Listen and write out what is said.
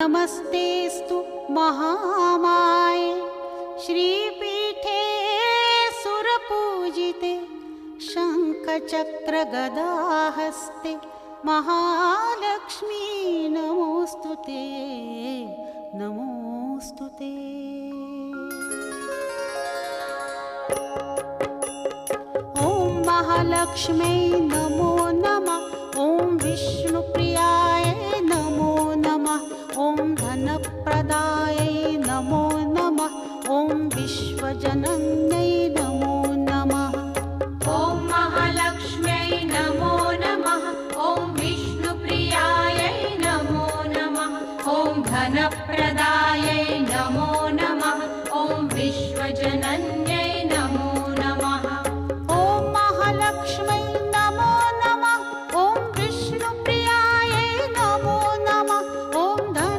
नमस्तेस्तु महामाये श्रीपीठे सुरपूजिते शङ्खचक्रगदाहस्ते महालक्ष्मी नमोऽस्तुते नमोऽस्तुते। ॐ महालक्ष्म्यै नमो नमः। ॐ विष्णुप्रियाय नमो नमः। ॐ धनप्रदायै नमो नमः। ॐ विश्वजनन्यै नमो नमः। ॐ महालक्ष्म्यै नमो नमः। ॐ विष्णुप्रियायै नमो नमः। ॐ धनप्रदायै नमो नमः। ॐ विश्वजनन्यै